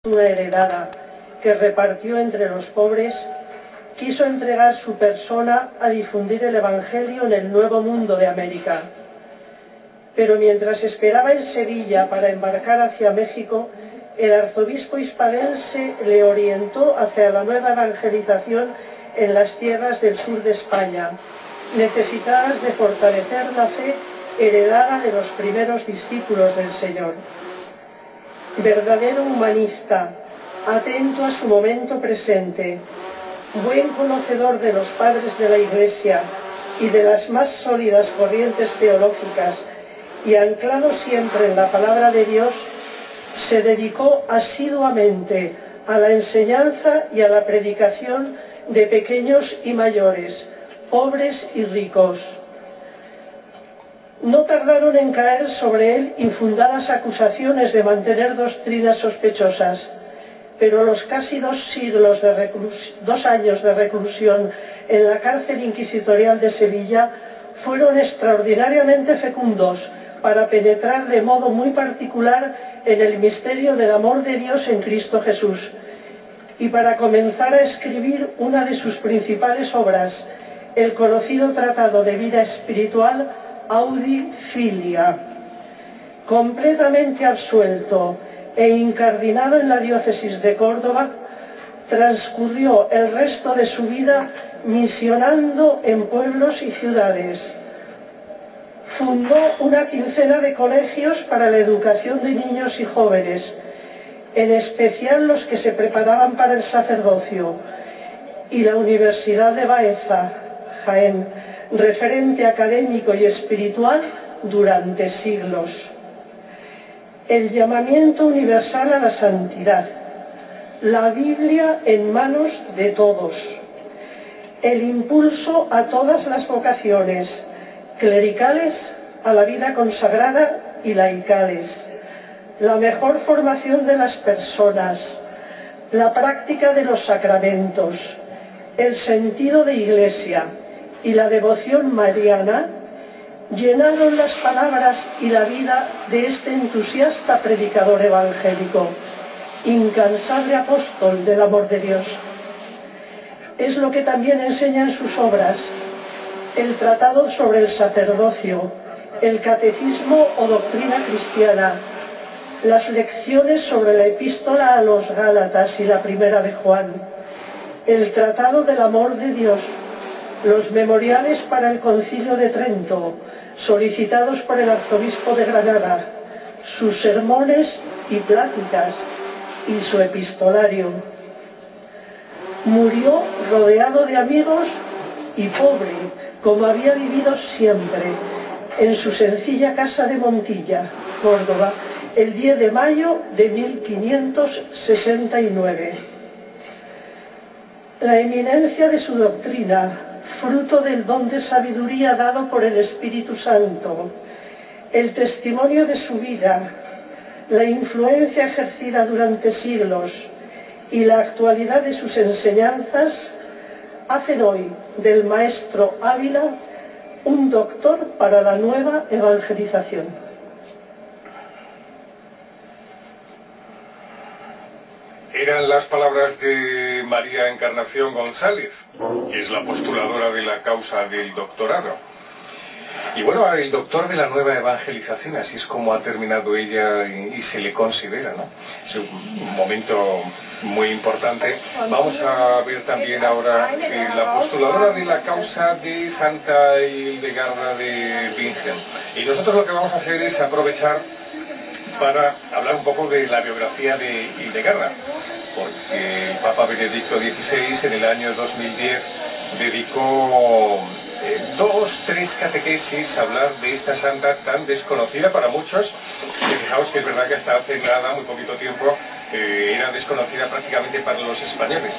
una heredada que repartió entre los pobres, quiso entregar su persona a difundir el Evangelio en el Nuevo Mundo de América. Pero mientras esperaba en Sevilla para embarcar hacia México, el arzobispo hispalense le orientó hacia la nueva evangelización en las tierras del sur de España, necesitadas de fortalecer la fe heredada de los primeros discípulos del Señor. Verdadero humanista, atento a su momento presente, buen conocedor de los padres de la Iglesia y de las más sólidas corrientes teológicas, y anclado siempre en la palabra de Dios, se dedicó asiduamente a la enseñanza y a la predicación de pequeños y mayores, pobres y ricos. No tardaron en caer sobre él infundadas acusaciones de mantener doctrinas sospechosas, pero los casi 2 años de reclusión en la cárcel inquisitorial de Sevilla fueron extraordinariamente fecundos para penetrar de modo muy particular en el misterio del amor de Dios en Cristo Jesús, y para comenzar a escribir una de sus principales obras, el conocido Tratado de Vida Espiritual Audi Filia. Completamente absuelto e incardinado en la diócesis de Córdoba, transcurrió el resto de su vida misionando en pueblos y ciudades. Fundó una quincena de colegios para la educación de niños y jóvenes, en especial los que se preparaban para el sacerdocio, y la Universidad de Baeza, Jaén, referente académico y espiritual durante siglos. El llamamiento universal a la santidad, la Biblia en manos de todos, el impulso a todas las vocaciones, clericales, a la vida consagrada y laicales, la mejor formación de las personas, la práctica de los sacramentos, el sentido de Iglesia y la devoción mariana llenaron las palabras y la vida de este entusiasta predicador evangélico, incansable apóstol del amor de Dios. Es lo que también enseña en sus obras: el Tratado sobre el Sacerdocio, el Catecismo o Doctrina Cristiana, las lecciones sobre la Epístola a los Gálatas y la Primera de Juan, el Tratado del Amor de Dios, los memoriales para el Concilio de Trento, solicitados por el arzobispo de Granada, sus sermones y pláticas y su epistolario. Murió rodeado de amigos y pobre, como había vivido siempre, en su sencilla casa de Montilla, Córdoba, el 10 de mayo de 1569. La eminencia de su doctrina, fruto del don de sabiduría dado por el Espíritu Santo, el testimonio de su vida, la influencia ejercida durante siglos y la actualidad de sus enseñanzas hacen hoy del maestro Ávila un doctor para la nueva evangelización. Eran las palabras de María Encarnación González, que es la postuladora de la causa del doctorado. Y bueno, el doctor de la nueva evangelización, así es como ha terminado ella y se le considera, ¿no? Es un momento muy importante. Vamos a ver también ahora la postuladora de la causa de Santa Hildegarda de Bingen. Y nosotros lo que vamos a hacer es aprovechar para hablar un poco de la biografía de Hildegarda, porque el Papa Benedicto XVI en el año 2010 dedicó 2-3 catequesis a hablar de esta santa tan desconocida para muchos, que fijaos que es verdad que hasta hace nada, muy poquito tiempo, era desconocida prácticamente para los españoles.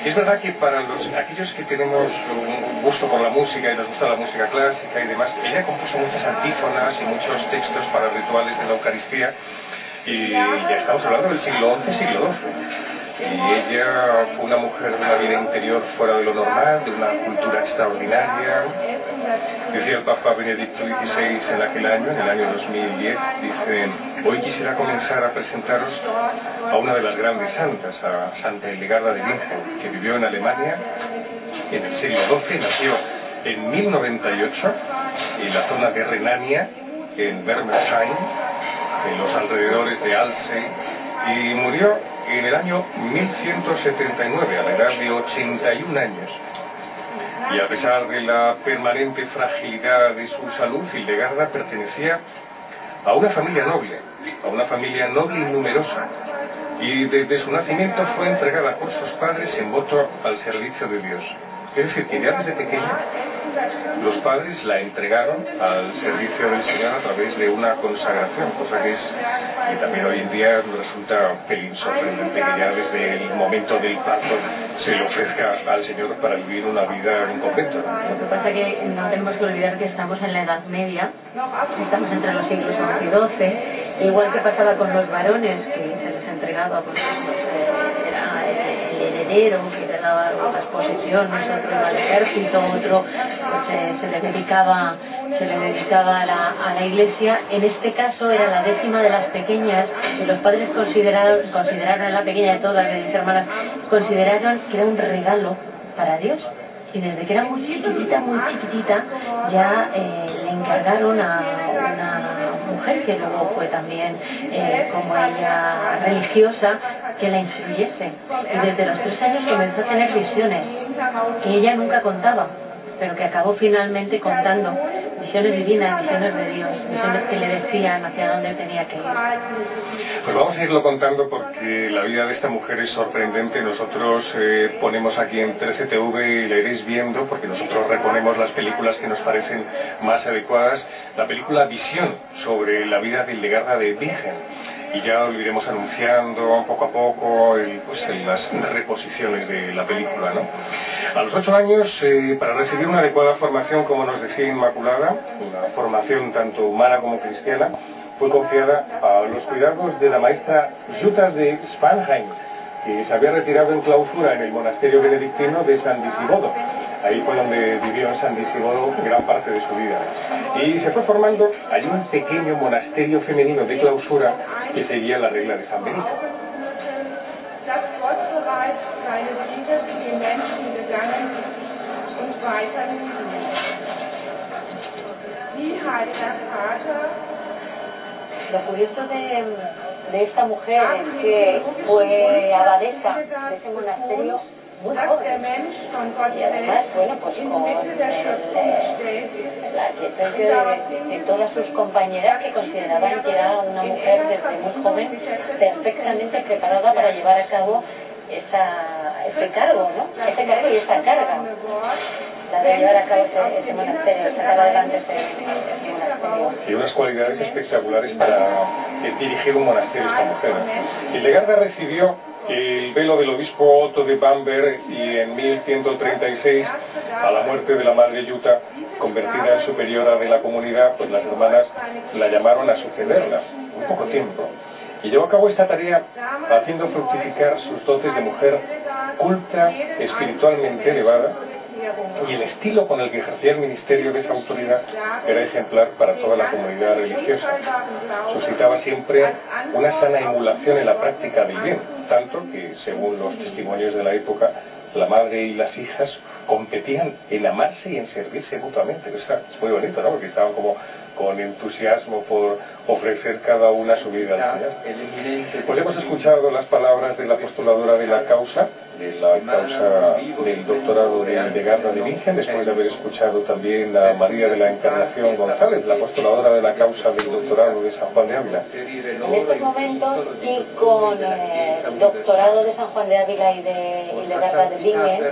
Es verdad que para aquellos que tenemos un gusto por la música y nos gusta la música clásica y demás, ella compuso muchas antífonas y muchos textos para rituales de la Eucaristía, y ya estamos hablando del siglo XI, siglo XII. Y ella fue una mujer de una vida interior fuera de lo normal, de una cultura extraordinaria, Decía el Papa Benedicto XVI en aquel año, en el año 2010, dice: hoy quisiera comenzar a presentaros a una de las grandes santas, a Santa Hildegarda de Bingen, que vivió en Alemania en el siglo XII, nació en 1098 en la zona de Renania, en Bermersheim, en los alrededores de Alzey, y murió en el año 1179, a la edad de 81 años. Y a pesar de la permanente fragilidad de su salud, Hildegarda pertenecía a una familia noble y numerosa, y desde su nacimiento fue entregada por sus padres en voto al servicio de Dios. Es decir, que ya desde pequeña los padres la entregaron al servicio del Señor a través de una consagración, cosa que también hoy en día resulta un pelín sorprendente, que ya desde el momento del parto se le ofrezca al Señor para vivir una vida en un convento. Lo que pasa es que no tenemos que olvidar que estamos en la Edad Media, estamos entre los siglos XI y XII, igual que pasaba con los varones, que se les entregaba, pues, era el heredero, que heredaba las posesiones, otro iba al ejército, otro pues, se le dedicaba a la iglesia. En este caso era la décima de las pequeñas, y los padres consideraron a la pequeña de todas, de 10 hermanas, consideraron que era un regalo para Dios. Y desde que era muy chiquitita, ya le encargaron a una mujer que luego fue también, como ella, religiosa, que la instruyese. Y desde los 3 años comenzó a tener visiones, que ella nunca contaba, pero que acabó finalmente contando. Visiones divinas, visiones de Dios, visiones que le decían hacia dónde tenía que ir. Pues vamos a irlo contando porque la vida de esta mujer es sorprendente. Nosotros ponemos aquí en 13TV y la iréis viendo, porque nosotros reponemos las películas que nos parecen más adecuadas. La película Visión, sobre la vida de Hildegarda de Bingen. Y ya lo iremos anunciando poco a poco en las reposiciones de la película, ¿no? A los 8 años, para recibir una adecuada formación, como nos decía Inmaculada, una formación tanto humana como cristiana, fue confiada a los cuidados de la maestra Jutta de Spanheim, que se había retirado en clausura en el monasterio benedictino de San Disibodo. Ahí fue donde vivió en San Disibodo gran parte de su vida. Y se fue formando allí un pequeño monasterio femenino de clausura que seguía la regla de San Benito. Lo curioso de esta mujer es que fue abadesa de ese monasterio muy joven, y además, bueno, pues con la aquiescencia de todas sus compañeras, que consideraban que era una mujer desde muy joven perfectamente preparada para llevar a cabo ese cargo, ¿no? Ese cargo y esa carga, la de llevar a cabo ese monasterio, sacar adelante ese monasterio. Y unas cualidades espectaculares para dirigir un monasterio esta mujer. Hildegarda recibió el velo del obispo Otto de Bamberg y en 1136, a la muerte de la madre Jutta, convertida en superiora de la comunidad, pues las hermanas la llamaron a sucederla, un poco tiempo. Y llevó a cabo esta tarea haciendo fructificar sus dotes de mujer culta, espiritualmente elevada, y el estilo con el que ejercía el ministerio de esa autoridad era ejemplar para toda la comunidad religiosa. Suscitaba siempre una sana emulación en la práctica del bien, tanto que, según los testimonios de la época, la madre y las hijas competían en amarse y en servirse mutuamente. O sea, es muy bonito, ¿no? Porque estaban como con entusiasmo por ofrecer cada una su vida al Señor. Pues hemos escuchado las palabras de la postuladora de la causa del doctorado de Hildegarda de Bingen, después de haber escuchado también a María de la Encarnación González, la postuladora de la causa del doctorado de San Juan de Ávila. En estos momentos, y con el doctorado de San Juan de Ávila y de Hildegarda de Bingen,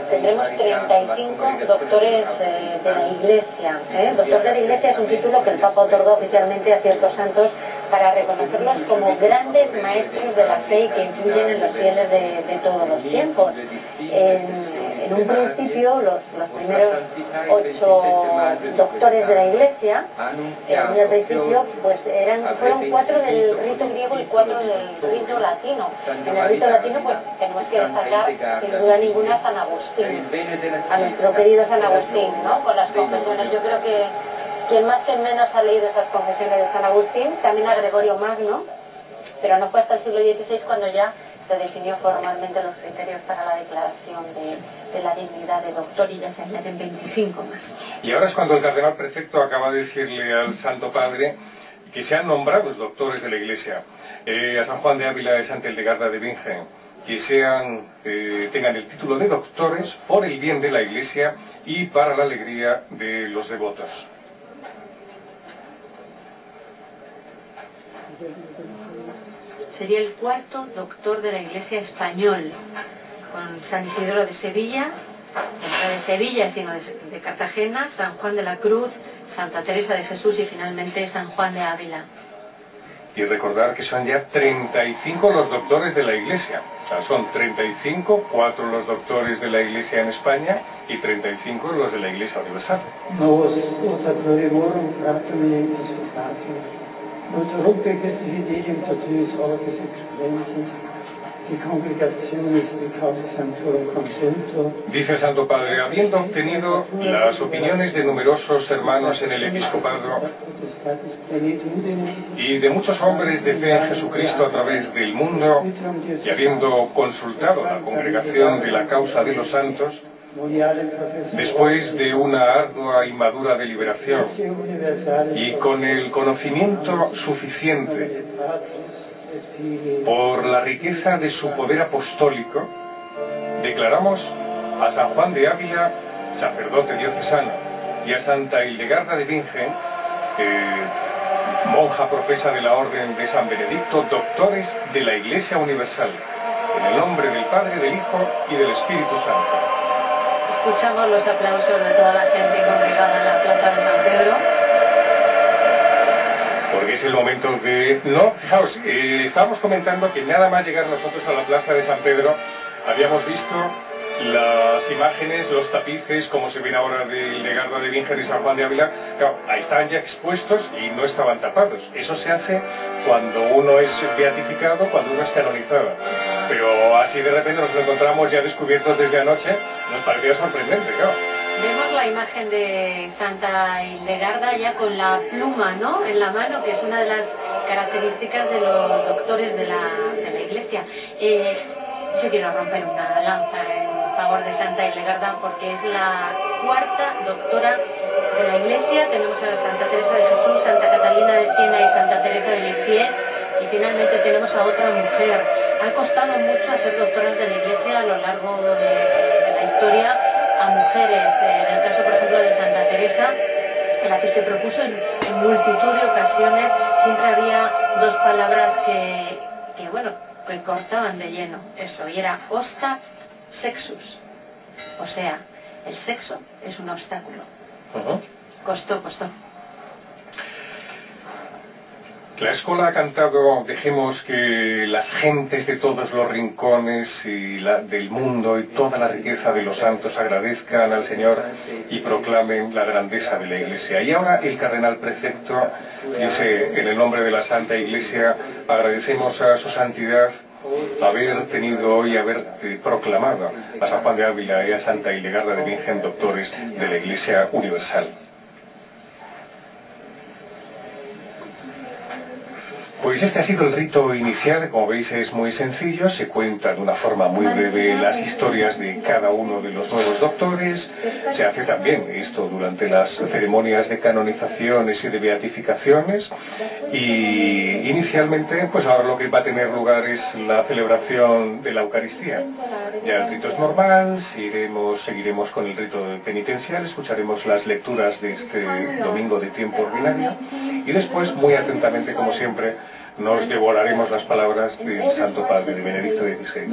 tendremos 35 doctores de la Iglesia. Doctor de la Iglesia es un título que el Papa otorga oficialmente a ciertos santos para reconocerlos como grandes maestros de la fe y que influyen en los fieles de todos los tiempos. en un principio los primeros 8 doctores de la Iglesia, muy al principio, pues fueron 4 del rito griego y 4 del rito latino. En el rito latino pues tenemos que destacar sin duda ninguna a San Agustín, a nuestro querido San Agustín, ¿no? Con las confesiones. Yo creo que quien más que menos ha leído esas confesiones de San Agustín, también a Gregorio Magno, pero no fue hasta el siglo XVI cuando ya se definió formalmente los criterios para la declaración de la dignidad de doctor, y ya se añaden 25 más. Y ahora es cuando el cardenal prefecto acaba de decirle al Santo Padre que se han nombrado los doctores de la Iglesia, a San Juan de Ávila y Santa Hildegarda de Bingen, que tengan el título de doctores por el bien de la Iglesia y para la alegría de los devotos. Sería el 4º doctor de la Iglesia español, con San Isidro de Sevilla, no de Sevilla sino de Cartagena, San Juan de la Cruz, Santa Teresa de Jesús y finalmente San Juan de Ávila. Y recordar que son ya 35 los doctores de la Iglesia. O sea, son 35, 4 los doctores de la Iglesia en España y 35 los de la Iglesia Universal. Dice el Santo Padre, habiendo obtenido las opiniones de numerosos hermanos en el episcopado y de muchos hombres de fe en Jesucristo a través del mundo, y habiendo consultado la congregación de la causa de los santos, después de una ardua y madura deliberación y con el conocimiento suficiente por la riqueza de su poder apostólico, declaramos a San Juan de Ávila, sacerdote diocesano, y a Santa Hildegarda de Bingen, monja profesa de la Orden de San Benedicto, doctores de la Iglesia Universal, en el nombre del Padre, del Hijo y del Espíritu Santo. Escuchamos los aplausos de toda la gente congregada en la plaza de San Pedro. Porque es el momento de... No, fijaos, estábamos comentando que nada más llegar nosotros a la plaza de San Pedro, habíamos visto las imágenes, los tapices, como se ven ahora de Hildegarda de Bingen y San Juan de Ávila. Claro, ahí estaban ya expuestos y no estaban tapados. Eso se hace cuando uno es beatificado, cuando uno es canonizado. Pero así de repente nos lo encontramos ya descubiertos desde anoche, nos parecía sorprendente, claro. Vemos la imagen de Santa Hildegarda ya con la pluma, ¿no?, en la mano, que es una de las características de los doctores de la Iglesia. Yo quiero romper una lanza en favor de Santa Hildegarda porque es la 4ª doctora de la Iglesia. Tenemos a Santa Teresa de Jesús, Santa Catalina de Siena y Santa Teresa de Lisieux, y finalmente tenemos a otra mujer. Ha costado mucho hacer doctoras de la Iglesia a lo largo de la historia a mujeres. En el caso, por ejemplo, de Santa Teresa, en la que se propuso en multitud de ocasiones, siempre había 2 palabras que cortaban de lleno eso, y era osta sexus, o sea, el sexo es un obstáculo. Costó. La escuela ha cantado, dejemos que las gentes de todos los rincones del mundo y toda la riqueza de los santos agradezcan al Señor y proclamen la grandeza de la Iglesia. Y ahora el cardenal prefecto dice, en el nombre de la Santa Iglesia, agradecemos a su santidad haber tenido y haber proclamado a San Juan de Ávila y a Santa Hildegarda de Bingen, doctores de la Iglesia Universal. Pues este ha sido el rito inicial. Como veis es muy sencillo, se cuenta de una forma muy breve las historias de cada uno de los nuevos doctores. Se hace también esto durante las ceremonias de canonizaciones y de beatificaciones. Y inicialmente, pues ahora lo que va a tener lugar es la celebración de la Eucaristía. Ya el rito es normal, seguiremos con el rito penitencial, escucharemos las lecturas de este domingo de tiempo ordinario y después, muy atentamente como siempre, nos devoraremos las palabras del Santo Padre de Benedicto XVI.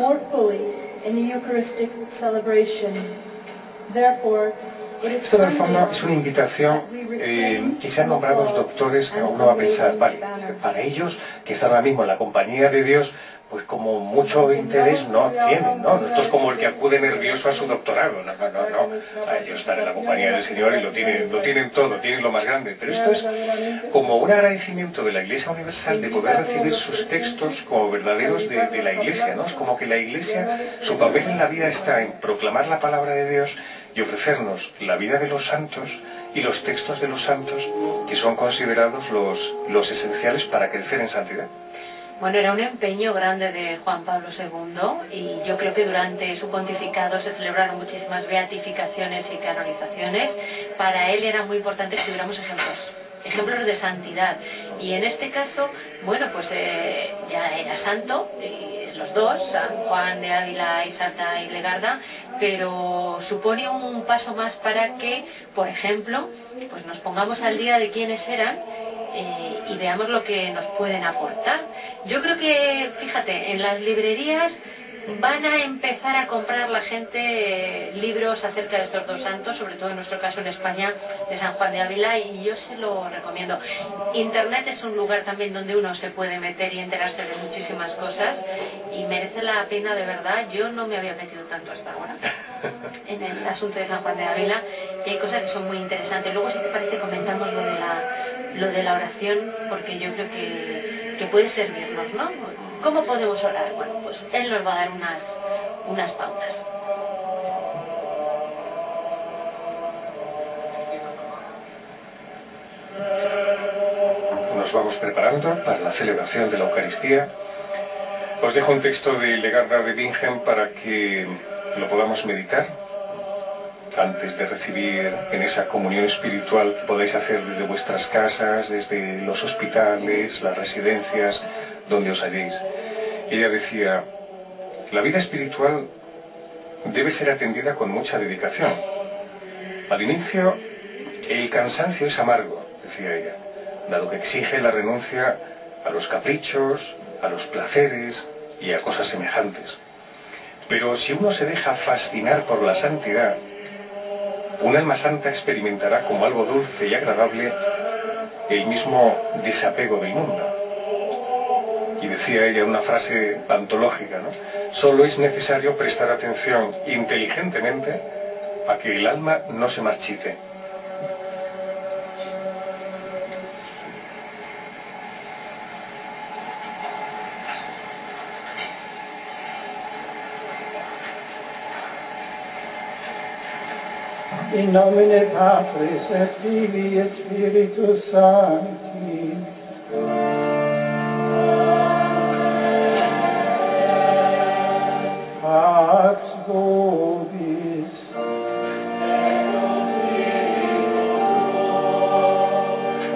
Esto en el fondo es una invitación que sean nombrados doctores, que uno va a pensar, vale, para ellos que están ahora mismo en la compañía de Dios, pues como mucho interés no tienen, ¿no? Esto es como el que acude nervioso a su doctorado, no. Ellos están en la compañía del Señor y lo tienen todo, tienen lo más grande. Pero esto es como un agradecimiento de la Iglesia Universal de poder recibir sus textos como verdaderos de la Iglesia, ¿no? Es como que la Iglesia, su papel en la vida está en proclamar la palabra de Dios y ofrecernos la vida de los santos y los textos de los santos que son considerados los esenciales para crecer en santidad. Bueno, era un empeño grande de Juan Pablo II y yo creo que durante su pontificado se celebraron muchísimas beatificaciones y canonizaciones. Para él era muy importante que tuviéramos ejemplos de santidad. Y en este caso, bueno, pues ya era santo, los dos, San Juan de Ávila y Santa Hildegarda, pero supone un paso más para que, por ejemplo, pues nos pongamos al día de quiénes eran y veamos lo que nos pueden aportar. Yo creo que, fíjate, en las librerías van a empezar a comprar la gente libros acerca de estos dos santos, sobre todo en nuestro caso en España, de San Juan de Ávila, y yo se lo recomiendo. Internet es un lugar también donde uno se puede meter y enterarse de muchísimas cosas, y merece la pena de verdad. Yo no me había metido tanto hasta ahora en el asunto de San Juan de Ávila, y hay cosas que son muy interesantes. Luego, si te parece, comentamos lo de la oración, porque yo creo que puede servirnos, ¿no? ¿Cómo podemos orar? Bueno, pues él nos va a dar unas pautas. Nos vamos preparando para la celebración de la Eucaristía. Os dejo un texto de Hildegarda de Bingen para que lo podamos meditar antes de recibir en esa comunión espiritual que podáis hacer desde vuestras casas, desde los hospitales, las residencias, donde os halléis. Ella decía: la vida espiritual debe ser atendida con mucha dedicación. Al inicio, el cansancio es amargo, decía ella, dado que exige la renuncia a los caprichos, a los placeres y a cosas semejantes. Pero si uno se deja fascinar por la santidad, un alma santa experimentará como algo dulce y agradable el mismo desapego del mundo. Y decía ella una frase antológica, ¿no? Solo es necesario prestar atención inteligentemente a que el alma no se marchite. In nomine Patris et Filii et Spiritus Sancti. Pax vobis.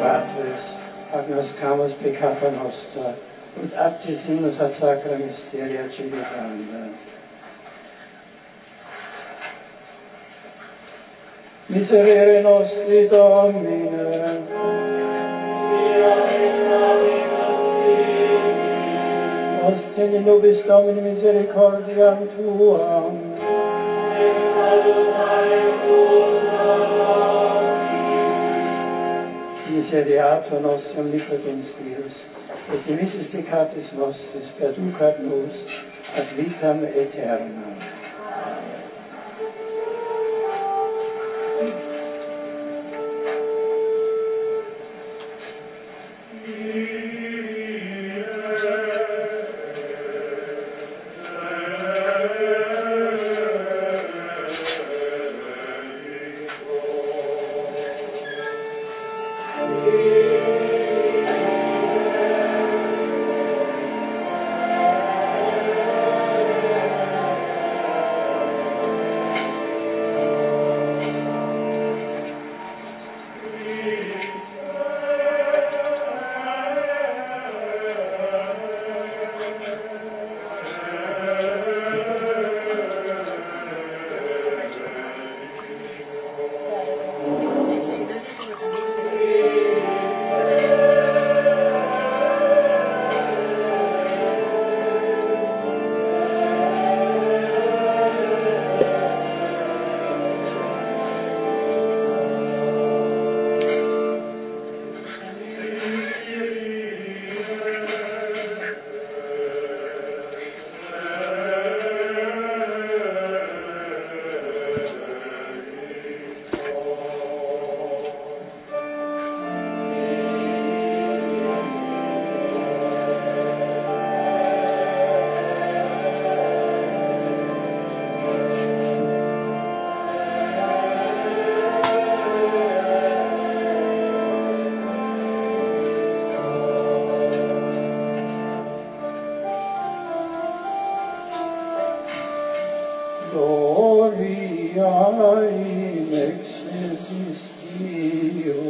Fratres, agnoscamus peccata nostra, ut aptisimus ad sacra mysteria celebranda. Miserere nostri, Domine. Ostende nobis Domini misericordiam Tuam. Miseriatur nostri omnipotens Deus, et dimissis peccatis nostris perducat nos ad vitam aeternam. Gloria in excelsis Deo.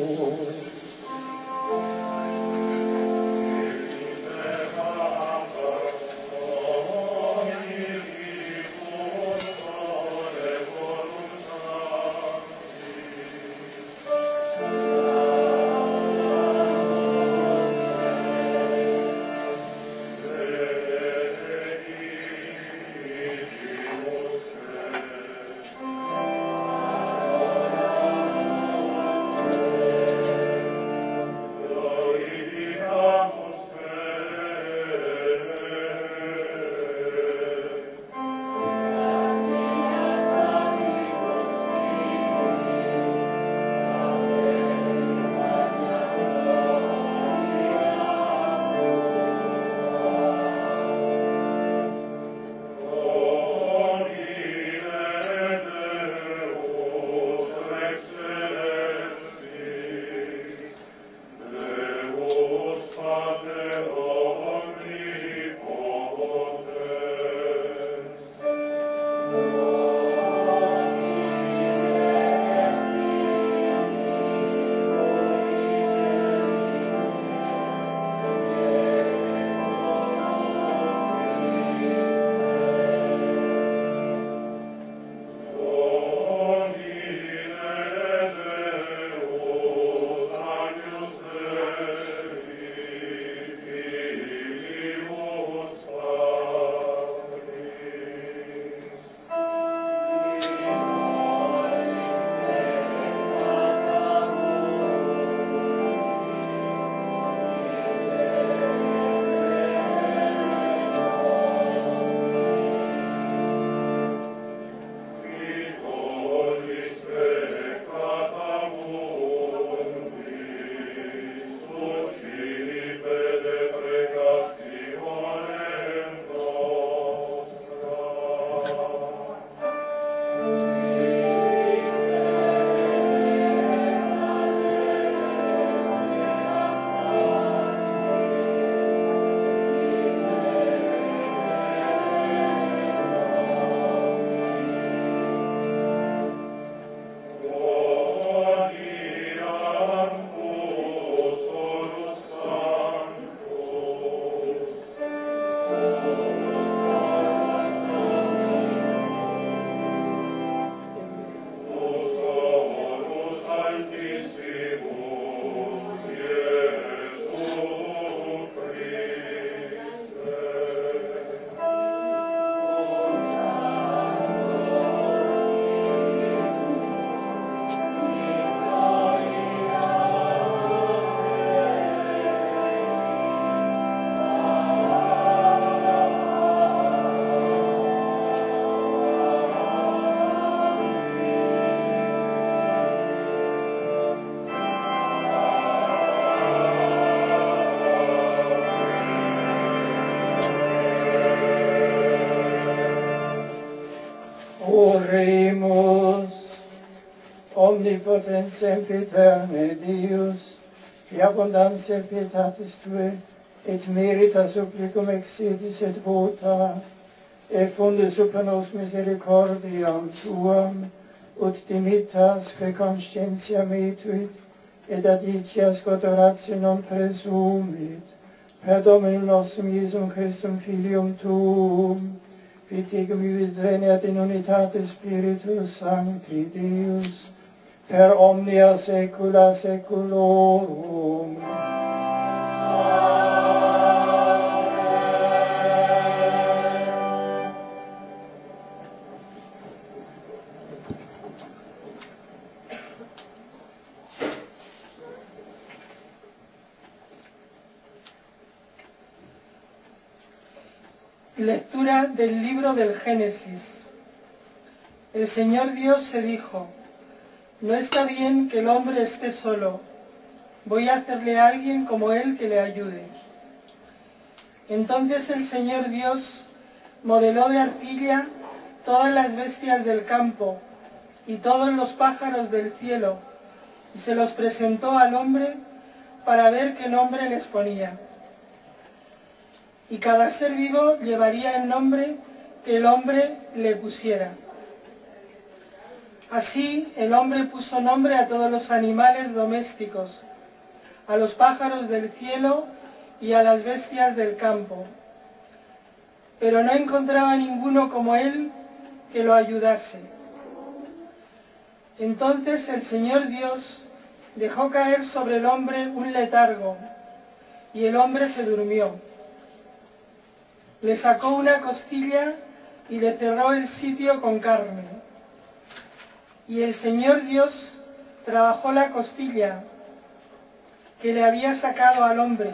Oremus, omnipotens sempiterne Deus, die abundantia pietatis Tue, et merita supplicum exceedis et vota, effunde super nos misericordiam Tuam, ut dimitas que conscientia metuit, et adicias quod oratio non presumit, per Dominum nostrum Iesum Christum Filium Tuum, Vitigum vivit regnat in unitate Spiritus Sancti Deus, per omnia saecula saeculorum. Lectura del libro del Génesis. El Señor Dios se dijo: no está bien que el hombre esté solo, voy a hacerle a alguien como él que le ayude. Entonces el Señor Dios modeló de arcilla todas las bestias del campo y todos los pájaros del cielo, y se los presentó al hombre para ver qué nombre les ponía. Y cada ser vivo llevaría el nombre que el hombre le pusiera. Así el hombre puso nombre a todos los animales domésticos, a los pájaros del cielo y a las bestias del campo. Pero no encontraba ninguno como él que lo ayudase. Entonces el Señor Dios dejó caer sobre el hombre un letargo, y el hombre se durmió. Le sacó una costilla y le cerró el sitio con carne. Y el Señor Dios trabajó la costilla que le había sacado al hombre,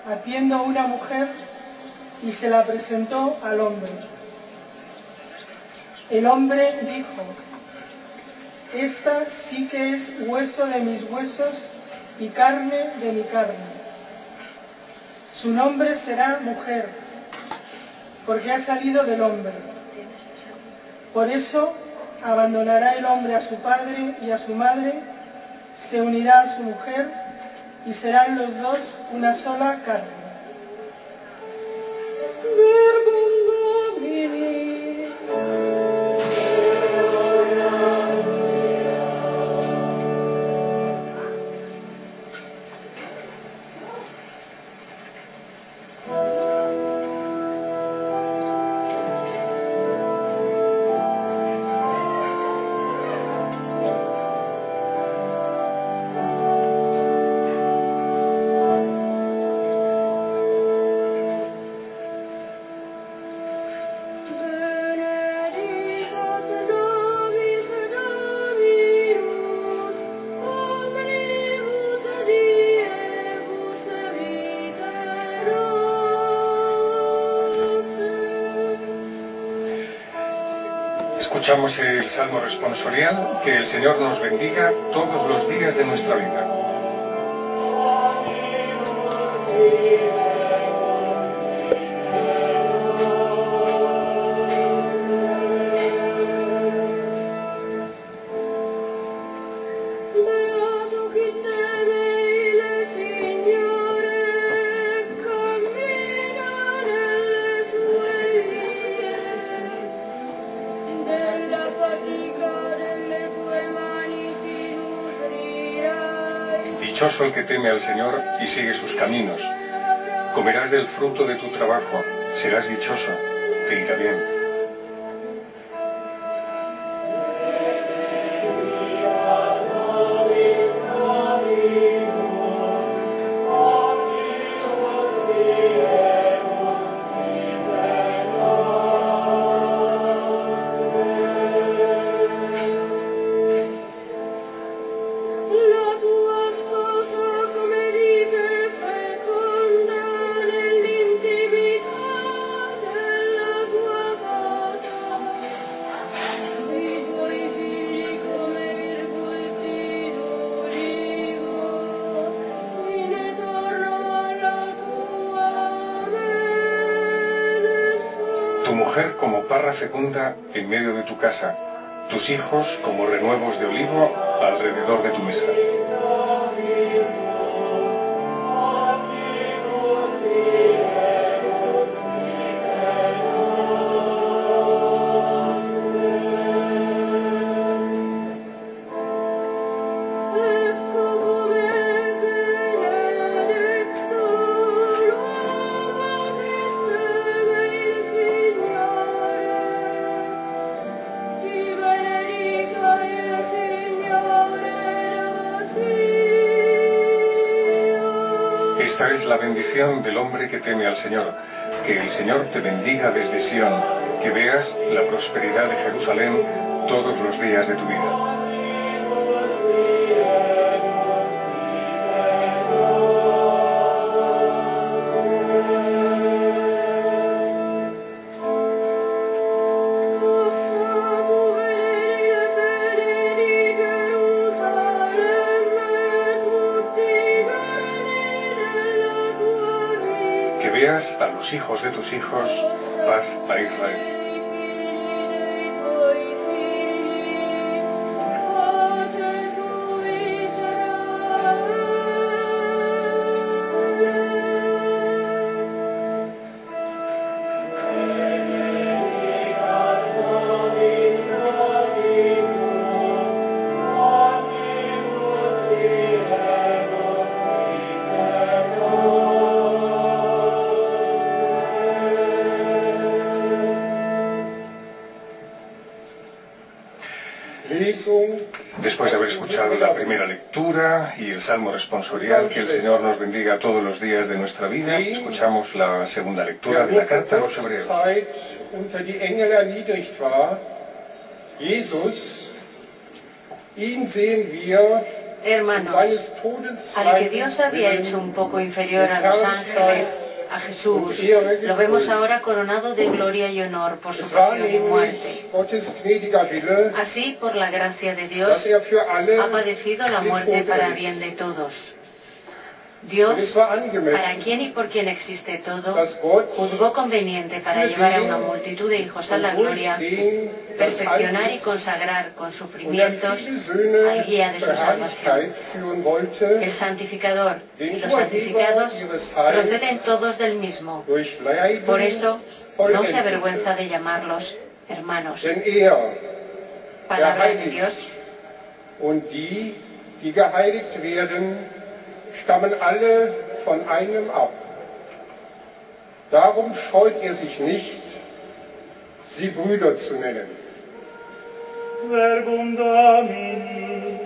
haciendo una mujer, y se la presentó al hombre. El hombre dijo: esta sí que es hueso de mis huesos y carne de mi carne. Su nombre será mujer, porque ha salido del hombre. Por eso abandonará el hombre a su padre y a su madre, se unirá a su mujer y serán los dos una sola carne. Escuchamos el Salmo responsorial: que el Señor nos bendiga todos los días de nuestra vida. Dichoso el que teme al Señor y sigue sus caminos. Comerás del fruto de tu trabajo, serás dichoso, te irá bien. Tu mujer como parra fecunda en medio de tu casa, tus hijos como renuevos de olivo alrededor de tu mesa. Esta es la bendición del hombre que teme al Señor. Que el Señor te bendiga desde Sión, que veas la prosperidad de Jerusalén todos los días de tu vida. Que veas a los hijos de tus hijos, paz a Israel. Después de haber escuchado la primera lectura y el Salmo responsorial, que el Señor nos bendiga todos los días de nuestra vida, escuchamos la segunda lectura de la Carta a los Hebreos. Hermanos, al que Dios había hecho un poco inferior a los ángeles, a Jesús, lo vemos ahora coronado de gloria y honor por su pasión y muerte. Así, por la gracia de Dios, ha padecido la muerte para bien de todos. Dios, para quien y por quien existe todo, juzgó conveniente para llevar a una multitud de hijos a la gloria, perfeccionar y consagrar con sufrimientos al guía de su salvación. El santificador y los santificados proceden todos del mismo. Por eso, no se avergüenza de llamarlos hermanos. Palabra de Dios. Stammen alle von einem ab. Darum scheut sich nicht, sie Brüder zu nennen. Verbum Domini.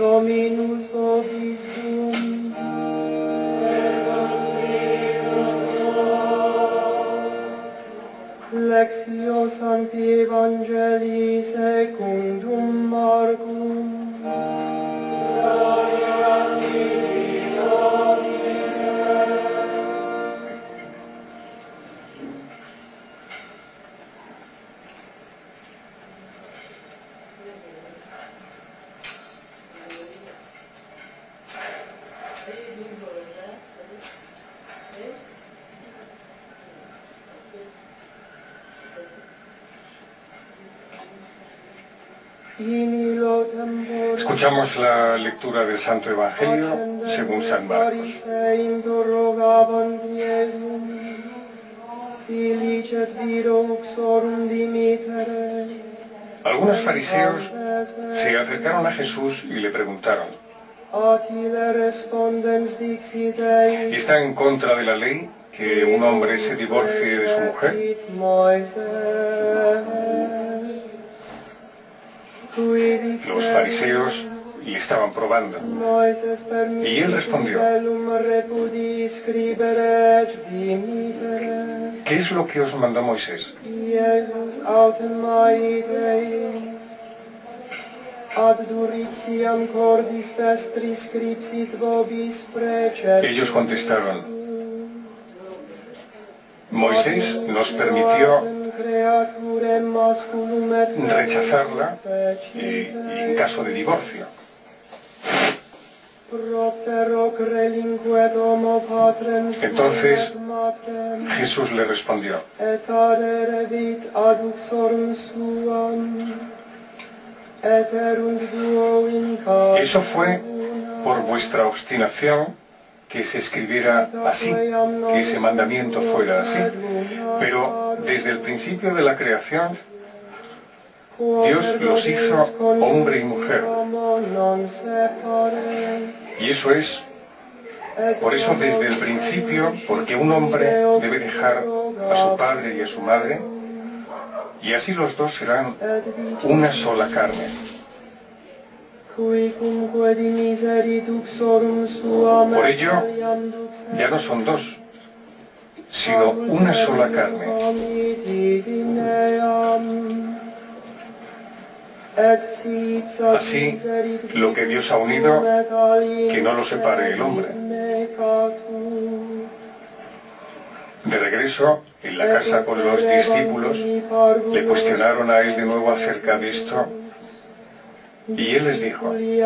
Dominus vobiscum. Lectio Sancti Evangelii secundum Marcum. Gloria a Deo. Escuchamos la lectura del Santo Evangelio según San Marcos. Algunos fariseos se acercaron a Jesús y le preguntaron: ¿está en contra de la ley que un hombre se divorcie de su mujer? Los fariseos le estaban probando. Y él respondió: ¿qué es lo que os mandó Moisés? Ellos contestaron: Moisés nos permitió rechazarla en caso de divorcio. Entonces Jesús le respondió: eso fue por vuestra obstinación que se escribiera así, que ese mandamiento fuera así. Pero desde el principio de la creación, Dios los hizo hombre y mujer. Y eso es, por eso desde el principio, porque un hombre debe dejar a su padre y a su madre, y así los dos serán una sola carne. Por ello, ya no son dos, sino una sola carne. Así, lo que Dios ha unido, que no lo separe el hombre. De regreso, en la casa con los discípulos, le cuestionaron a él de nuevo acerca de esto, y él les dijo: el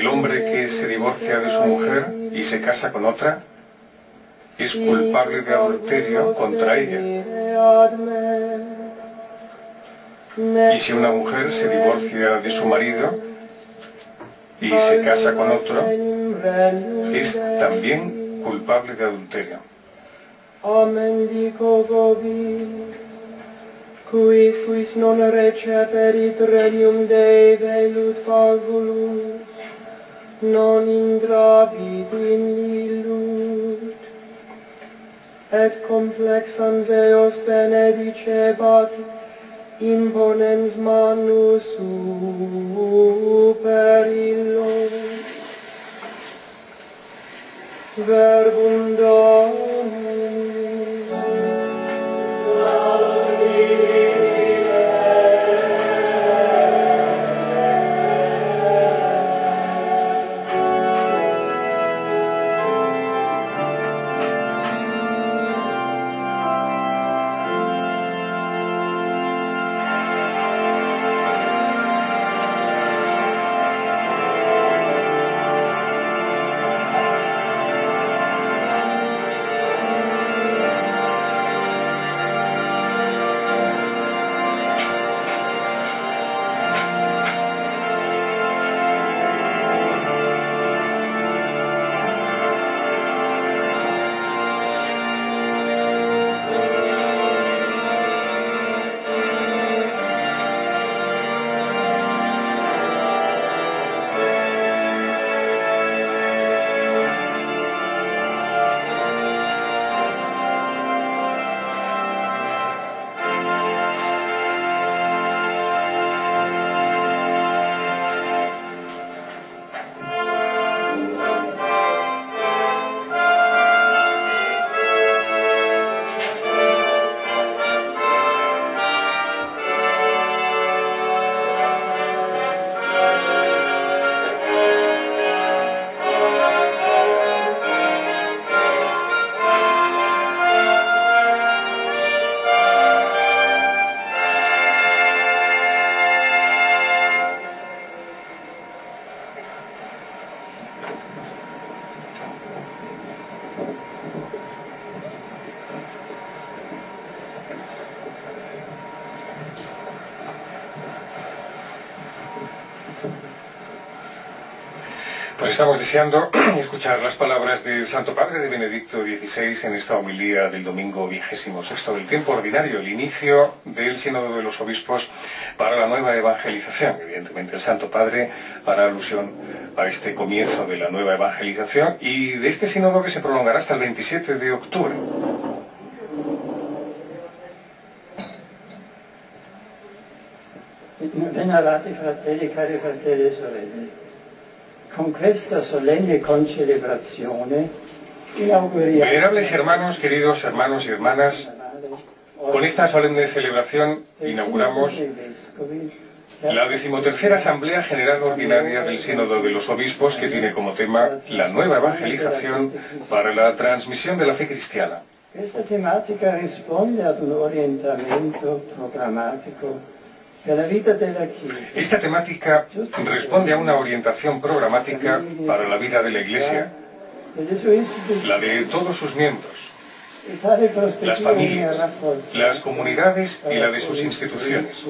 hombre que se divorcia de su mujer y se casa con otra es culpable de adulterio contra ella. Y si una mujer se divorcia de su marido y se casa con otro, es también culpable de adulterio. Amen dico vobis, quis non receperit regnum Dei velut parvulus, non intravit in illut, et complexans eos benedicebat, imponens manus super illo. Verbum Domini. Estamos deseando escuchar las palabras del Santo Padre de Benedicto XVI en esta homilía del domingo 26º del tiempo ordinario, el inicio del Sínodo de los Obispos para la nueva evangelización. Evidentemente el Santo Padre hará alusión a este comienzo de la nueva evangelización y de este sínodo que se prolongará hasta el 27 de octubre. Venerati fratelli, cari fratelli e sorelle, con questa solenne concelebrazione inauguriamo... Venerables hermanos, queridos hermanos y hermanas, con esta solemne celebración inauguramos la 13ª Asamblea General Ordinaria del Sínodo de los Obispos, que tiene como tema la nueva evangelización para la transmisión de la fe cristiana. Questa tematica risponde ad un orientamento programmatico per la vita della Chiesa. Esta temática responde a una orientación programática para la vida de la Iglesia, la de todos sus miembros, las familias, las comunidades y la de sus instituciones.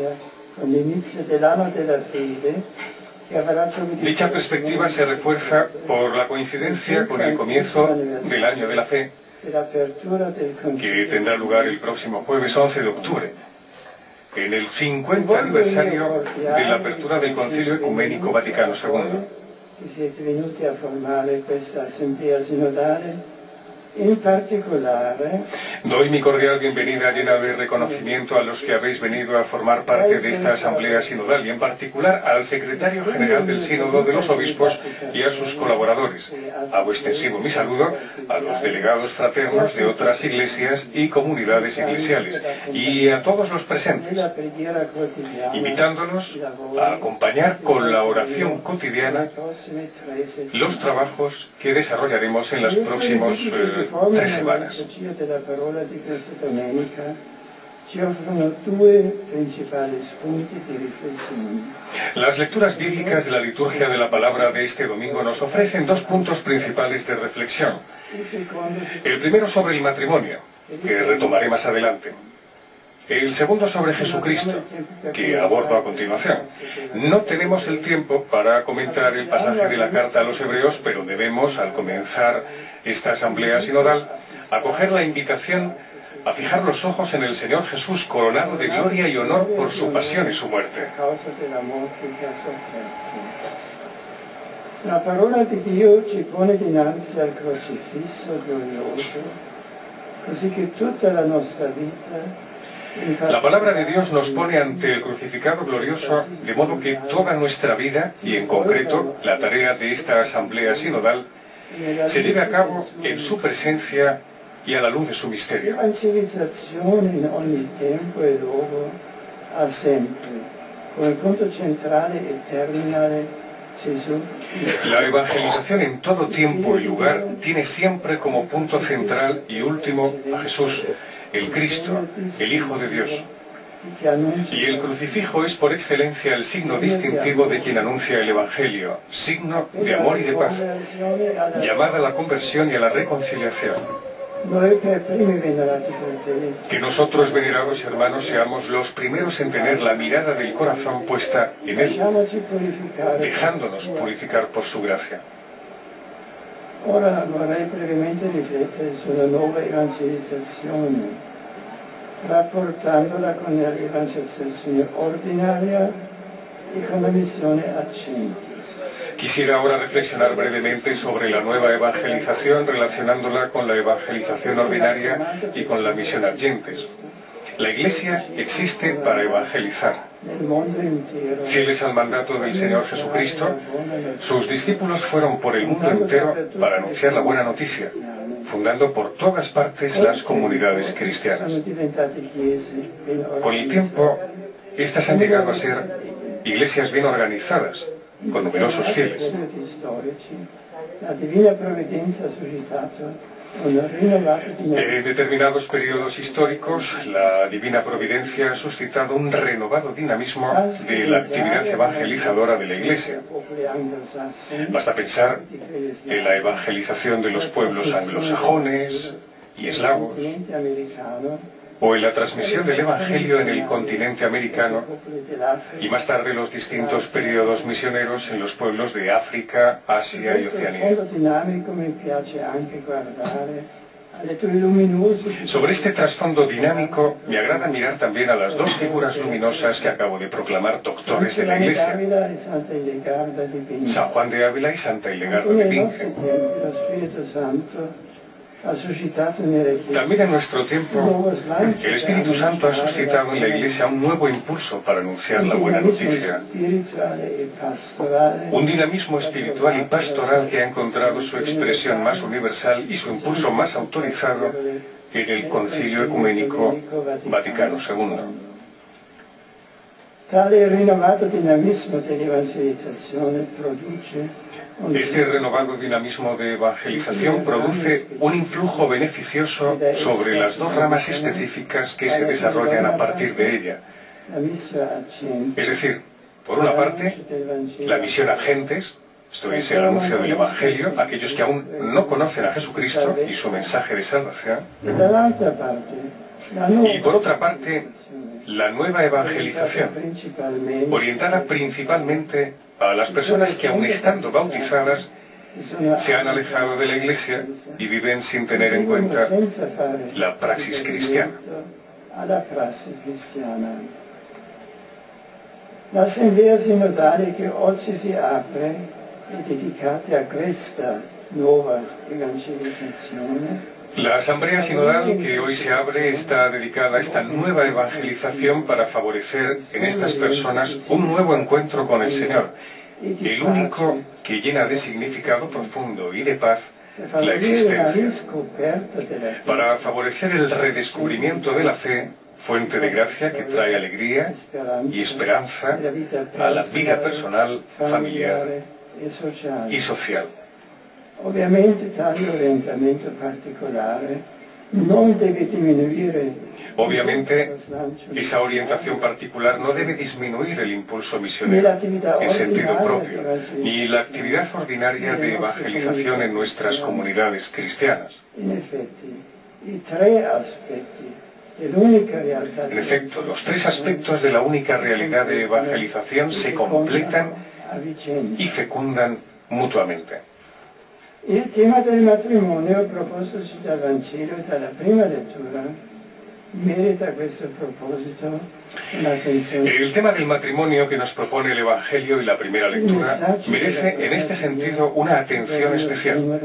Dicha perspectiva se refuerza por la coincidencia con el comienzo del año de la fe, que tendrá lugar el próximo jueves 11 de octubre, en el 50 aniversario de la apertura del Concilio Ecuménico Vaticano II. Doy mi cordial bienvenida llena de reconocimiento a los que habéis venido a formar parte de esta asamblea sinodal y en particular al secretario general del Sínodo de los Obispos y a sus colaboradores. Hago extensivo mi saludo a los delegados fraternos de otras iglesias y comunidades eclesiales y a todos los presentes, invitándolos a acompañar con la oración cotidiana los trabajos que desarrollaremos en las próximas 3 semanas. Las lecturas bíblicas de la liturgia de la palabra de este domingo nos ofrecen 2 puntos principales de reflexión. El primero sobre el matrimonio, que retomaré más adelante. El segundo sobre Jesucristo, que abordo a continuación. No tenemos el tiempo para comentar el pasaje de la carta a los hebreos, pero debemos, al comenzar esta asamblea sinodal, acoger la invitación a fijar los ojos en el Señor Jesús, coronado de gloria y honor por su pasión y su muerte. La parola di Dio ci pone dinanzi al crocifisso glorioso, così che tutta la nostra vita... La palabra de Dios nos pone ante el crucificado glorioso, de modo que toda nuestra vida, y en concreto la tarea de esta asamblea sinodal, se lleve a cabo en su presencia y a la luz de su misterio. Evangelizzazione in ogni tempo e luogo ha sempre, come punto centrale e terminale, Gesù. La evangelización en todo tiempo y lugar tiene siempre como punto central y último a Jesús, el Cristo, el Hijo de Dios. Y el crucifijo es por excelencia el signo distintivo de quien anuncia el Evangelio, signo de amor y de paz, llamada a la conversión y a la reconciliación. Que nosotros, venerados hermanos, seamos los primeros en tener la mirada del corazón puesta en Él, dejándonos purificar por su gracia. Ora vorrei brevemente riflettere sulla nuova evangelizzazione, rapportandola con l'evangelizzazione ordinaria e con la missione Accentis. Quisiera ahora reflexionar brevemente sobre la nueva evangelización, relacionándola con la evangelización ordinaria y con la misión Accentis. La Iglesia existe para evangelizar. Fieles al mandato del Señor Jesucristo, sus discípulos fueron por el mundo entero para anunciar la buena noticia, fundando por todas partes las comunidades cristianas. Con el tiempo, estas han llegado a ser iglesias bien organizadas, con numerosos fieles. En determinados periodos históricos, la Divina Providencia ha suscitado un renovado dinamismo de la actividad evangelizadora de la Iglesia. Basta pensar en la evangelización de los pueblos anglosajones y eslavos, o en la transmisión del Evangelio en el continente americano y más tarde los distintos periodos misioneros en los pueblos de África, Asia y Oceanía. Sobre este trasfondo dinámico me agrada mirar también a las dos figuras luminosas que acabo de proclamar doctores de la Iglesia, San Juan de Ávila y Santa Hildegarda de Bingen. También en nuestro tiempo, el Espíritu Santo ha suscitado en la Iglesia un nuevo impulso para anunciar la buena noticia. Un dinamismo espiritual y pastoral que ha encontrado su expresión más universal y su impulso más autorizado en el Concilio Ecuménico Vaticano II. Este renovado dinamismo de evangelización produce un influjo beneficioso sobre las dos ramas específicas que se desarrollan a partir de ella. Es decir, por una parte, la misión a gentes, esto es el anuncio del Evangelio, aquellos que aún no conocen a Jesucristo y su mensaje de salvación. Y por otra parte, la nueva evangelización, orientada principalmente a las personas que aún estando bautizadas se han alejado de la Iglesia y viven sin tener en cuenta la praxis cristiana. L'assemblea sinodale che oggi si apre è dedicata a questa nuova evangelizzazione. La Asamblea Sinodal que hoy se abre está dedicada a esta nueva evangelización para favorecer en estas personas un nuevo encuentro con el Señor, el único que llena de significado profundo y de paz la existencia, para favorecer el redescubrimiento de la fe, fuente de gracia que trae alegría y esperanza a la vida personal, familiar y social. Ovviamente tale orientamento particolare non deve diminuire. Obviamente, esa orientación particular no debe disminuir el impulso misionero en sentido propio, ni la actividad ordinaria de evangelización en nuestras comunidades cristianas. En efecto, los tres aspectos de la única realidad de evangelización se completan y fecundan mutuamente. Il tema del matrimonio propostoci dal Vangelo e dalla prima lettura merita a questo proposito un'attenzione. El tema del matrimonio que nos propone el Evangelio y la primera lectura merece en este sentido una atención especial.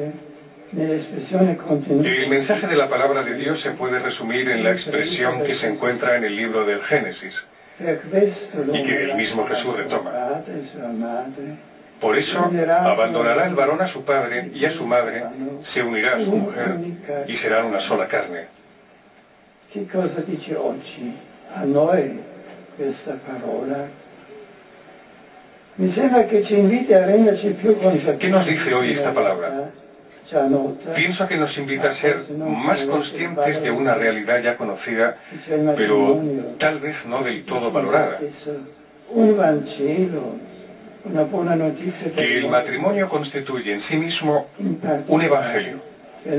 El mensaje de la palabra de Dios se puede resumir en la expresión que se encuentra en el libro del Génesis y que el mismo Jesús retoma. Por eso abandonará el varón a su padre y a su madre, se unirá a su mujer y serán una sola carne. ¿Qué cosa dice oggi a noi questa parola? Mi sembra che ci inviti a renderci più consapevoli. ¿Qué nos dice hoy esta palabra? Pienso que nos invita a ser más conscientes de una realidad ya conocida, pero tal vez no del todo valorada. Que el matrimonio constituye en sí mismo un evangelio,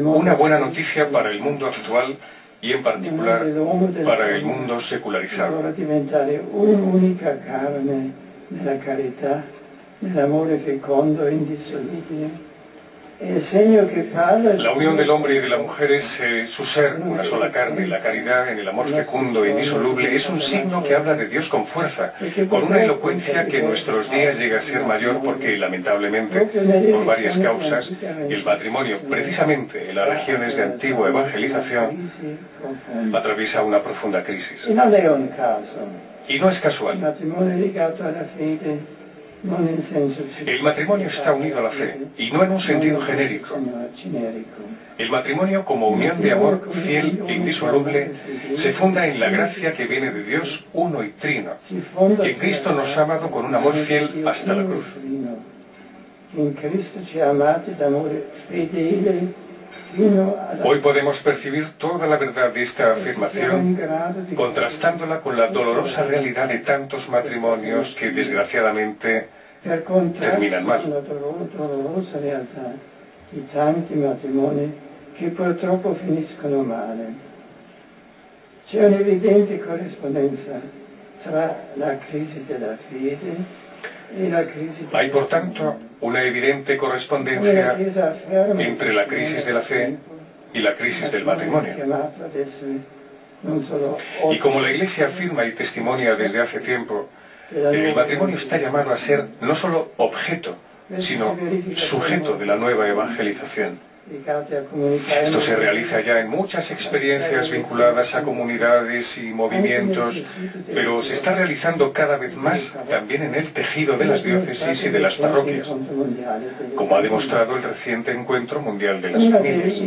una buena noticia para el mundo actual y en particular para el mundo secularizado. Un'unica carne nella carità, nell'amore fecondo e indissolubile. La unión del hombre y de la mujer es su ser, una sola carne, la caridad en el amor fecundo e indisoluble, es un signo que habla de Dios con fuerza, con una elocuencia que en nuestros días llega a ser mayor porque, lamentablemente, por varias causas, el matrimonio, precisamente en las regiones de antigua evangelización, atraviesa una profunda crisis. Y no es casual. El matrimonio está unido a la fe, y no en un sentido genérico. El matrimonio, como unión de amor fiel e indisoluble, se funda en la gracia que viene de Dios uno y trino, que Cristo nos ha amado con un amor fiel hasta la cruz. Hoy podemos percibir toda la verdad de esta afirmación, contrastándola con la dolorosa realidad de tantos matrimonios que desgraciadamente terminan mal. C'è un'evidente corrispondenza tra la crisi della fede e la crisi Hay, por tanto, una evidente correspondencia entre la crisis de la fe y la crisis del matrimonio. Y como la Iglesia afirma y testimonia desde hace tiempo, el matrimonio está llamado a ser no solo objeto, sino sujeto de la nueva evangelización. Esto se realiza ya en muchas experiencias vinculadas a comunidades y movimientos, pero se está realizando cada vez más también en el tejido de las diócesis y de las parroquias, como ha demostrado el reciente Encuentro Mundial de las Familias.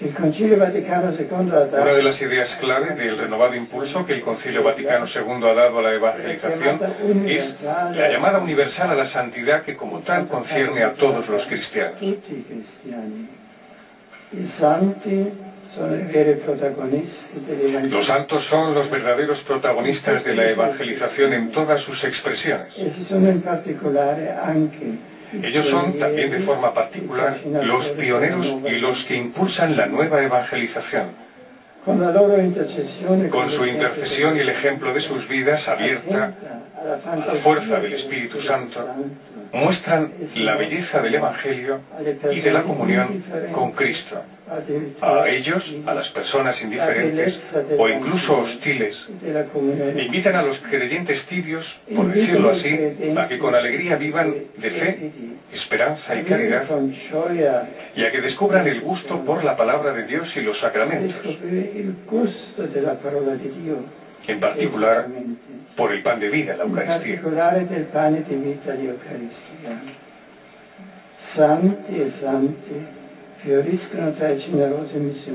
Una de las ideas clave del renovado impulso que el Concilio Vaticano II ha dado a la evangelización es la llamada universal a la santidad que como tal concierne a todos los cristianos. Los santos son los verdaderos protagonistas de la evangelización en todas sus expresiones. Ellos son también de forma particular los pioneros y los que impulsan la nueva evangelización. Con su intercesión y el ejemplo de sus vidas abierta a la fuerza del Espíritu Santo, muestran la belleza del Evangelio y de la comunión con Cristo. A ellos, a las personas indiferentes o incluso hostiles, invitan a los creyentes tibios, por decirlo así, a que con alegría vivan de fe, esperanza y caridad, y a que descubran el gusto por la palabra de Dios y los sacramentos, en particular por el pan de vida, la Eucaristía.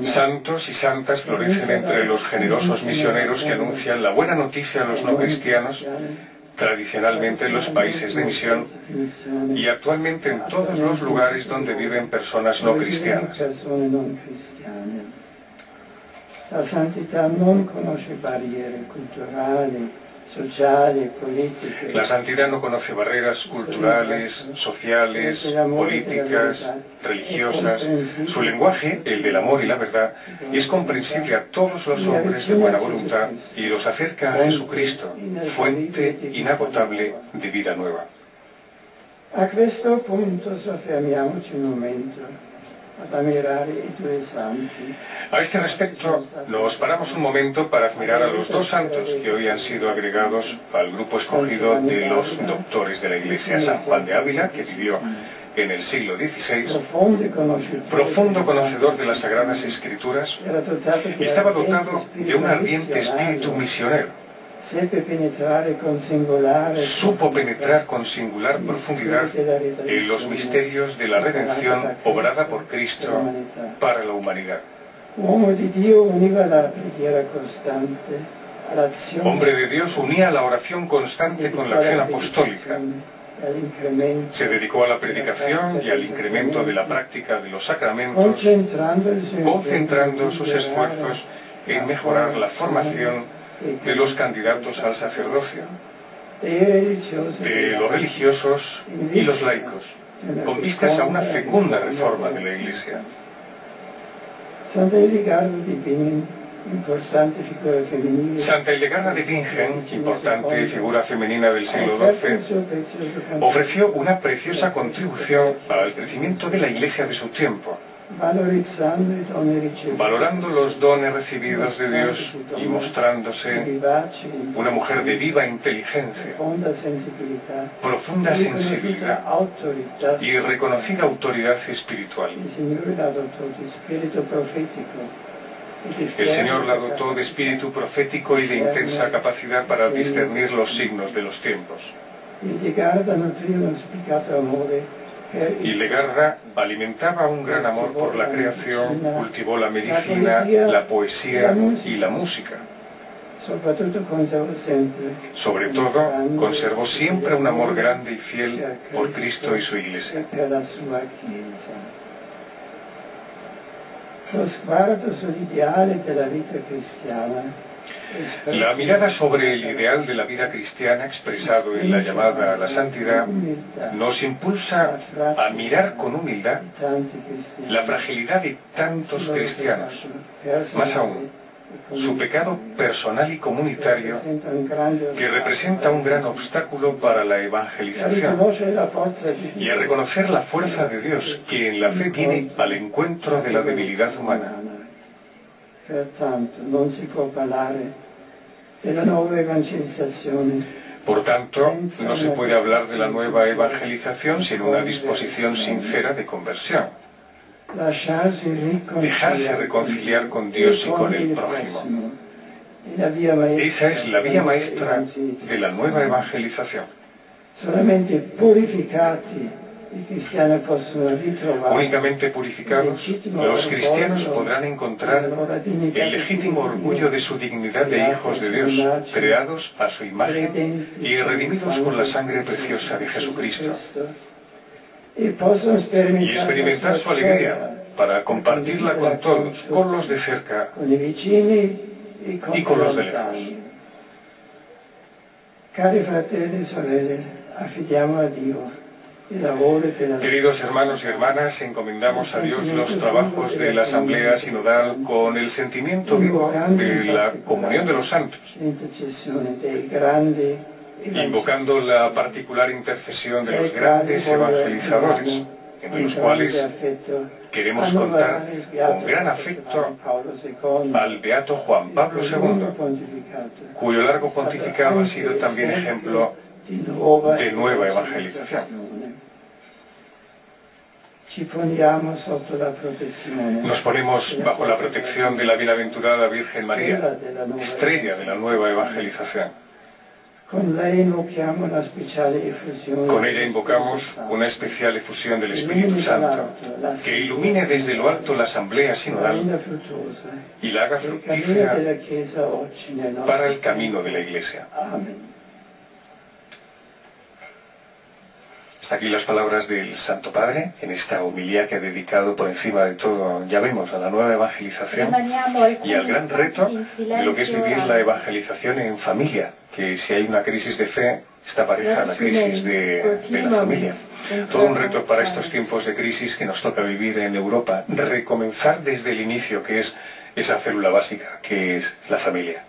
Santos y santas florecen entre los generosos misioneros que anuncian la buena noticia a los no cristianos, tradicionalmente en los países de misión y actualmente en todos los lugares donde viven personas no cristianas. La santità non conosce barriere culturali, sociali, politiche. La santidad no conoce barreras culturales, sociales, políticas, religiosas. Su lenguaje, el del amor y la verdad, es comprensible a todos los hombres de buena voluntad y los acerca a Jesucristo, fuente inagotable de vida nueva. A questo punto soffermiamoci un momento. A este respecto, nos paramos un momento para admirar a los dos santos que hoy han sido agregados al grupo escogido de los doctores de la Iglesia. San Juan de Ávila, que vivió en el siglo XVI, profundo conocedor de las Sagradas Escrituras, estaba dotado de un ardiente espíritu misionero. Supo penetrar con singular profundidad en los misterios de la redención obrada por Cristo para la humanidad. Hombre de Dios, unía la oración constante con la acción apostólica. Se dedicó a la predicación y al incremento de la práctica de los sacramentos, concentrando sus esfuerzos en mejorar la formación de los candidatos al sacerdocio, de los religiosos y los laicos, con vistas a una fecunda reforma de la Iglesia. Santa Hildegarda de Bingen, importante figura femenina del siglo XII, ofreció una preciosa contribución al crecimiento de la Iglesia de su tiempo, valorando los dones recibidos de Dios y mostrándose una mujer de viva inteligencia, profunda sensibilidad y reconocida autoridad espiritual. El Señor la dotó de espíritu profético y de intensa capacidad para discernir los signos de los tiempos. Hildegarda alimentaba un gran amor por la creación, cultivó la medicina, la poesía y la música. Sobre todo, conservó siempre un amor grande y fiel por Cristo y su Iglesia. La mirada sobre el ideal de la vida cristiana expresado en la llamada a la santidad nos impulsa a mirar con humildad la fragilidad de tantos cristianos, más aún, su pecado personal y comunitario, que representa un gran obstáculo para la evangelización, y a reconocer la fuerza de Dios que en la fe viene al encuentro de la debilidad humana. Por tanto, no se puede hablar de la nueva evangelización sin una disposición sincera de conversión. Dejarse reconciliar con Dios y con el prójimo. Esa es la vía maestra de la nueva evangelización. Únicamente purificados, los cristianos podrán encontrar el legítimo orgullo de su dignidad de hijos de Dios, creados a su imagen y redimidos por la sangre preciosa de Jesucristo. Y experimentar su alegría para compartirla con todos, con los de cerca y con los de lejos. Cari fratelli e sorelle, affidiamo a Dio. Queridos hermanos y hermanas, encomendamos a Dios los trabajos de la Asamblea Sinodal con el sentimiento vivo de la comunión de los santos, invocando la particular intercesión de los grandes evangelizadores, entre los cuales queremos contar con gran afecto al beato Juan Pablo II, cuyo largo pontificado ha sido también ejemplo de nueva evangelización. Nos ponemos bajo la protección de la bienaventurada Virgen María, estrella de la nueva evangelización. Con ella invocamos una especial efusión del Espíritu Santo, que ilumine desde lo alto la Asamblea Sinodal y la haga fructífera para el camino de la Iglesia. Hasta aquí las palabras del Santo Padre en esta homilía que ha dedicado por encima de todo, ya vemos, a la nueva evangelización y al gran reto de lo que es vivir la evangelización en familia, que si hay una crisis de fe, está pareja a la crisis de la familia. Todo un reto para estos tiempos de crisis que nos toca vivir en Europa, recomenzar desde el inicio, que es esa célula básica, que es la familia.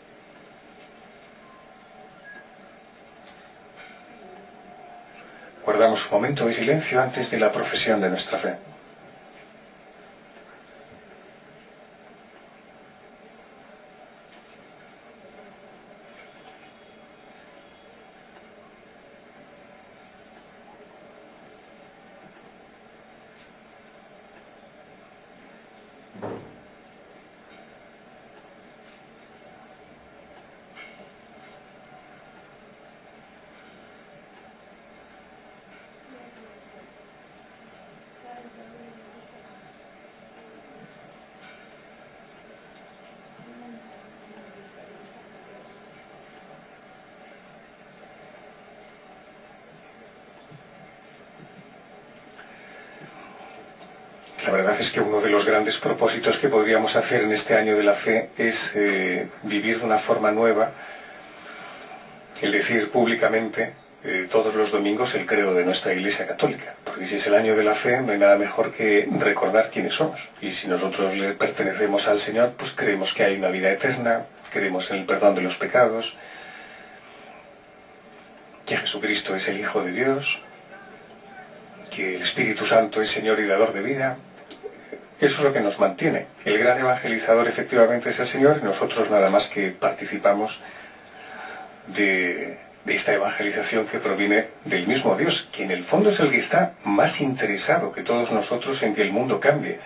Guardamos un momento de silencio antes de la profesión de nuestra fe. La verdad es que uno de los grandes propósitos que podríamos hacer en este año de la fe es vivir de una forma nueva, el decir públicamente todos los domingos el credo de nuestra Iglesia Católica, porque si es el año de la fe no hay nada mejor que recordar quiénes somos, y si nosotros le pertenecemos al Señor, pues creemos que hay una vida eterna, creemos en el perdón de los pecados, que Jesucristo es el Hijo de Dios, que el Espíritu Santo es Señor y dador de vida. Eso es lo que nos mantiene. El gran evangelizador efectivamente es el Señor y nosotros nada más que participamos de esta evangelización que proviene del mismo Dios, que en el fondo es el que está más interesado que todos nosotros en que el mundo cambie,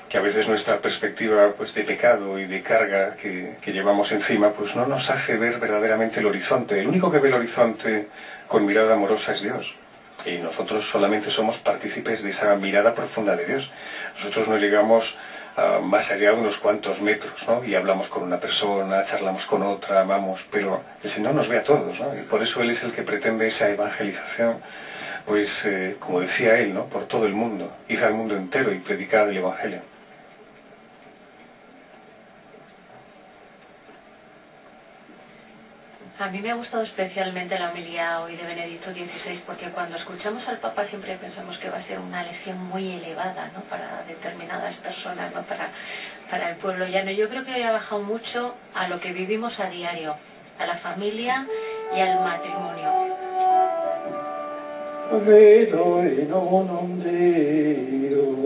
que a veces nuestra perspectiva pues, de pecado y de carga que llevamos encima pues no nos hace ver verdaderamente el horizonte. El único que ve el horizonte con mirada amorosa es Dios. Y nosotros solamente somos partícipes de esa mirada profunda de Dios. Nosotros no llegamos más allá de unos cuantos metros, ¿no? Y hablamos con una persona, charlamos con otra, amamos, pero el Señor nos ve a todos, ¿no? Y por eso Él es el que pretende esa evangelización, pues como decía Él, ¿no? Por todo el mundo, id al mundo entero y predicad el Evangelio. A mí me ha gustado especialmente la homilía hoy de Benedicto XVI, porque cuando escuchamos al Papa siempre pensamos que va a ser una lección muy elevada, ¿no?, para determinadas personas, ¿no?, para el pueblo llano. Yo creo que hoy ha bajado mucho a lo que vivimos a diario, a la familia y al matrimonio. Credo in unum Deum.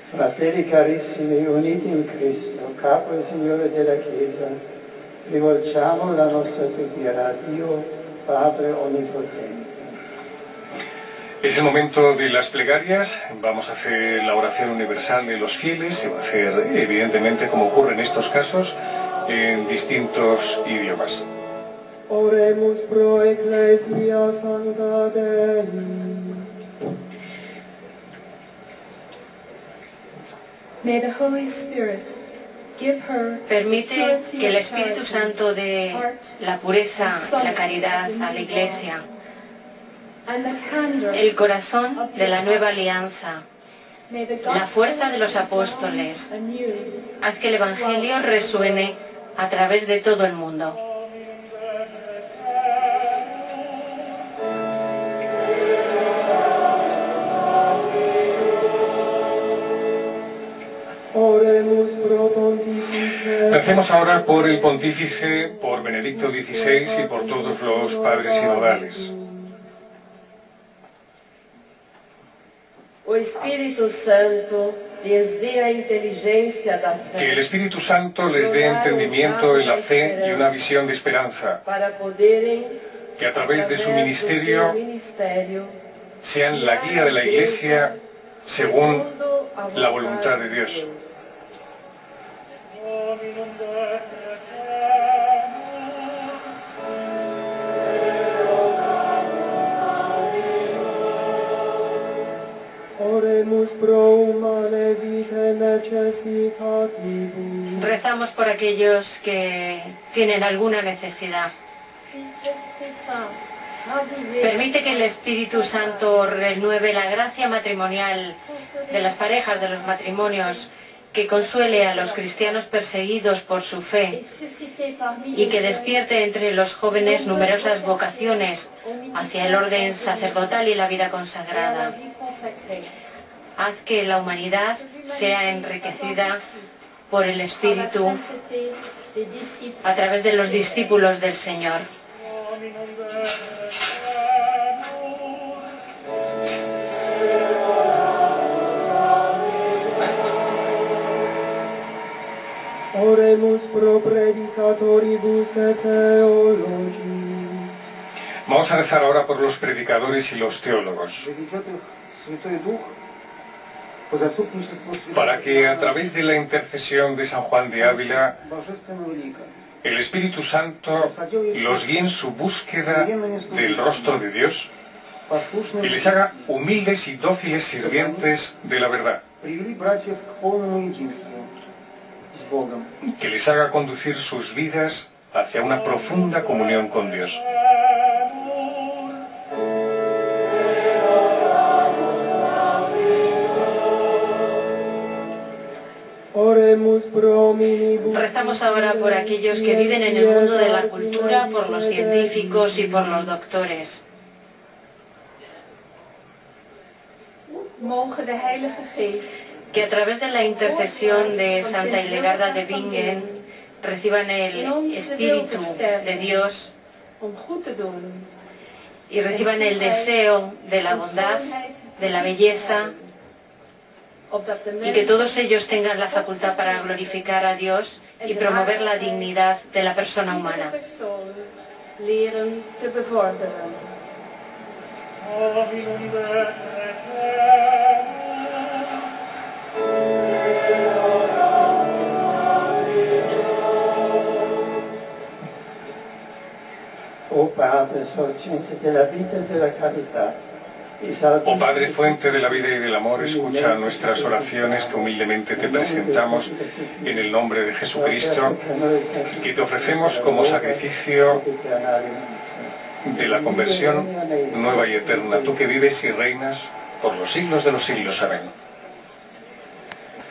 Fratelli carissimi, uniti in Cristo, Capo e Signore della Chiesa, rivolgiamo la nostra preghiera a Dio, Padre Onnipotente. Es el momento de las plegarias. Vamos a hacer la oración universal de los fieles. Se va a hacer, evidentemente, como ocurre en estos casos, en distintos idiomas. Oremus pro Ecclesia Sancta Dei. May the Holy Spirit give her Permite que el Espíritu Santo dé la pureza y la caridad a la Iglesia, el corazón de la nueva alianza, la fuerza de los apóstoles. Haz que el Evangelio resuene a través de todo el mundo. Recemos ahora por el Pontífice, por Benedicto XVI y por todos los padres sinodales. O Espírito Santo les dé a inteligencia da fe. Que el Espíritu Santo les dé entendimiento en la fe y una visión de esperanza. Para poderem, que a través de su ministerio sean la guía de la Iglesia según la voluntad de Dios. Rezamos por aquellos que tienen alguna necesidad. Permite que el Espíritu Santo renueve la gracia matrimonial de las parejas, de los matrimonios, que consuele a los cristianos perseguidos por su fe y que despierte entre los jóvenes numerosas vocaciones hacia el orden sacerdotal y la vida consagrada. Haz que la humanidad sea enriquecida por el Espíritu a través de los discípulos del Señor. Oremus pro predicatoribus et theologi. Vamos a rezar ahora por los predicadores y los teólogos, para que a través de la intercesión de San Juan de Ávila el Espíritu Santo los guíe en su búsqueda del rostro de Dios y les haga humildes y dóciles sirvientes de la verdad, que les haga conducir sus vidas hacia una profunda comunión con Dios. Rezamos ahora por aquellos que viven en el mundo de la cultura, por los científicos y por los doctores. Que a través de la intercesión de Santa Hildegarda de Bingen reciban el Espíritu de Dios y reciban el deseo de la bondad, de la belleza, y que todos ellos tengan la facultad para glorificar a Dios y promover la dignidad de la persona humana. Oh Padre, sorgente della vita e della carità. Oh Padre, fuente de la vida y del amor, escucha nuestras oraciones que humildemente te presentamos en el nombre de Jesucristo, que te ofrecemos como sacrificio de la conversión nueva y eterna, tú que vives y reinas por los siglos de los siglos. Amén.